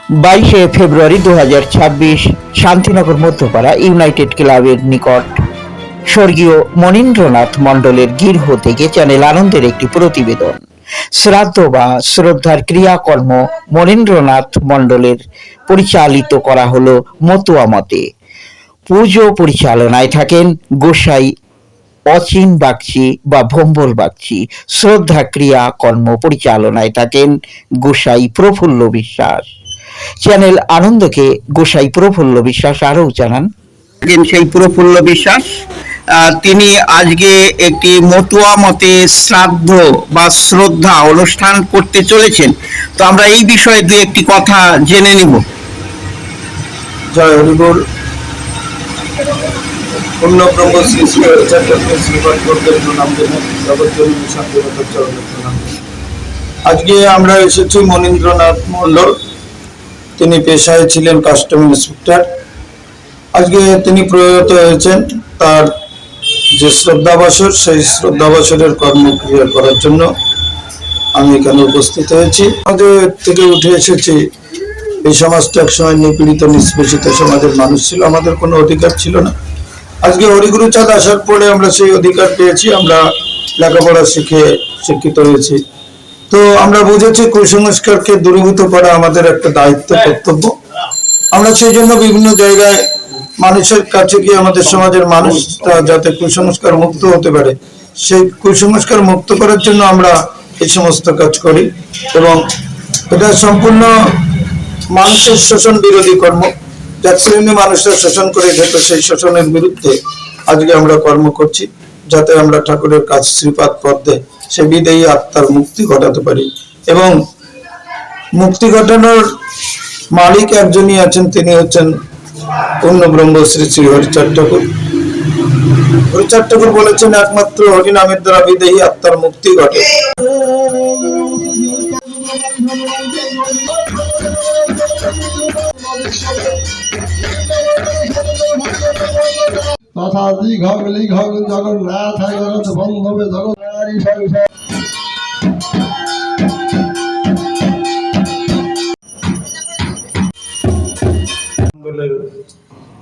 22শে ফেব্রুয়ারি 2026 Shantinagar Madhyapara United ক্লাবের নিকট স্বর্গীয় মনীন্দ্রনাথ মণ্ডলের গৃহ থেকে চ্যানেল আনন্দের একটি প্রতিবেদন। শ্রাদ্ধ বা শ্রদ্ধার ক্রিয়াকর্ম মনীন্দ্রনাথ মণ্ডলের পরিচালিত করা হলো মতুয়া মতে। পুজো পরিচালনায় থাকেন গোসাই অচিন বাগচি বা ভম্বল বাগচি। শ্রদ্ধা ক্রিয়া কর্ম পরিচালনায় থাকেন গোসাই প্রফুল্ল বিশ্বাস। চ্যানেল আনন্দকে গোসাই প্রফুল্ল বিশ্বাস আরও জানান। সেই প্রফুল্ল বিশ্বাস তিনি আজকে একটি মতুয়া মতে শ্রাদ্ধ বা শ্রদ্ধা অনুষ্ঠান করতে চলেছেন, তো আমরা এই বিষয়ে দু একটি কথা জেনে নিব। জয় হরিবোল। পূর্ণব্রহ্ম শ্রী শ্রী হরিচাঁদের শ্রীবাদবর্গের প্রণাম জানাই, জগৎজননী শান্তিনাথের চরণে প্রণাম। আজকে আমরা এসেছি মনীন্দ্রনাথ মণ্ডল, তিনি পেশায় ছিলেন কাস্টম ইন্সপেক্টর। আজকে তিনি প্রয়াত হয়েছেন, তার যে শ্রদ্ধাবাসর সেই শ্রদ্ধাবাসরের কর্মক্রিয়া করার জন্য আমি এখানে উপস্থিত হয়েছি। আমাদের থেকে উঠে এসেছি, এই সমাজটা একসময় নিপীড়িত নিষ্পেষিত সমাজের মানুষ ছিল, আমাদের কোনো অধিকার ছিল না। আজকে হরিগুরু চাঁদ আসার পরে আমরা সেই অধিকার পেয়েছি, আমরা লেখাপড়া শিখে শিক্ষিত হয়েছি। তো আমরা বুঝেছি কুসংস্কারকে দূরীভূত করা আমাদের একটা দায়িত্ব, কর্তব্য। আমরা সেই জন্য বিভিন্ন জায়গায় মানুষের কাছে গিয়ে আমাদের সমাজের মানুষরা যাতে কুসংস্কার মুক্ত হতে পারে, সেই কুসংস্কার মুক্ত করার জন্য আমরা এই সমস্ত কাজ করি। এবং এটা সম্পূর্ণ মানুষের শোষণ বিরোধী কর্ম। যার শ্রেণী মানুষরা শোষণ করে যেত, সেই শোষণের বিরুদ্ধে আজকে আমরা কর্ম করছি, যাতে আমরা ঠাকুরের কাজ শ্রীপাদ পদ্মে সে বিদেয়ী আত্মার মুক্তি ঘটাতে পারি। এবং মুক্তি ঘটানোর মালিক একজনই আছেন, তিনি হচ্ছেন পূর্ণব্রহ্ম শ্রী শ্রী হরিচাঁদ ঠাকুর। হরিচাঁদ ঠাকুর বলেছেন, একমাত্র হরিনামের দ্বারা বিদেহী আত্মার মুক্তি ঘটে। তথা দীঘগ লিঘগ জগন্নাথ জগৎ বন্ধবে জগন্নারী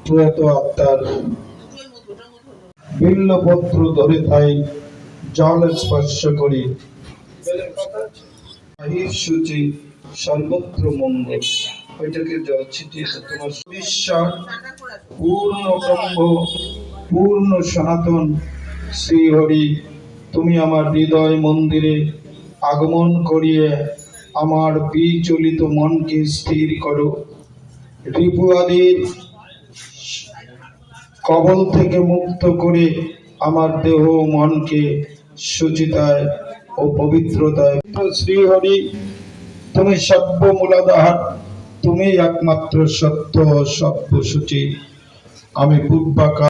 প্রয়াত আত্মার বিল্লপত্র ধরে তাই জল স্পর্শ করি, সূচি সর্বত্র মঙ্গল। ওইটাকে জল ছিটিয়ে তোমার ঈশ্বর পূর্ণ ব্রহ্ম পূর্ণ সনাতন শ্রী হরি, তুমি আমার হৃদয় মন্দিরে আগমন করিয়ে আমার বিচলিত মনকে স্থির করো। রিপু আদির কবল থেকে মুক্ত করে আমার দেহ মনকে সুচিতায় ও পবিত্রতায়। শ্রীহরি, তুমি সর্ব মূলাধার, তুমি একমাত্র সত্য সর্বসূচি। আমি পূর্বাকার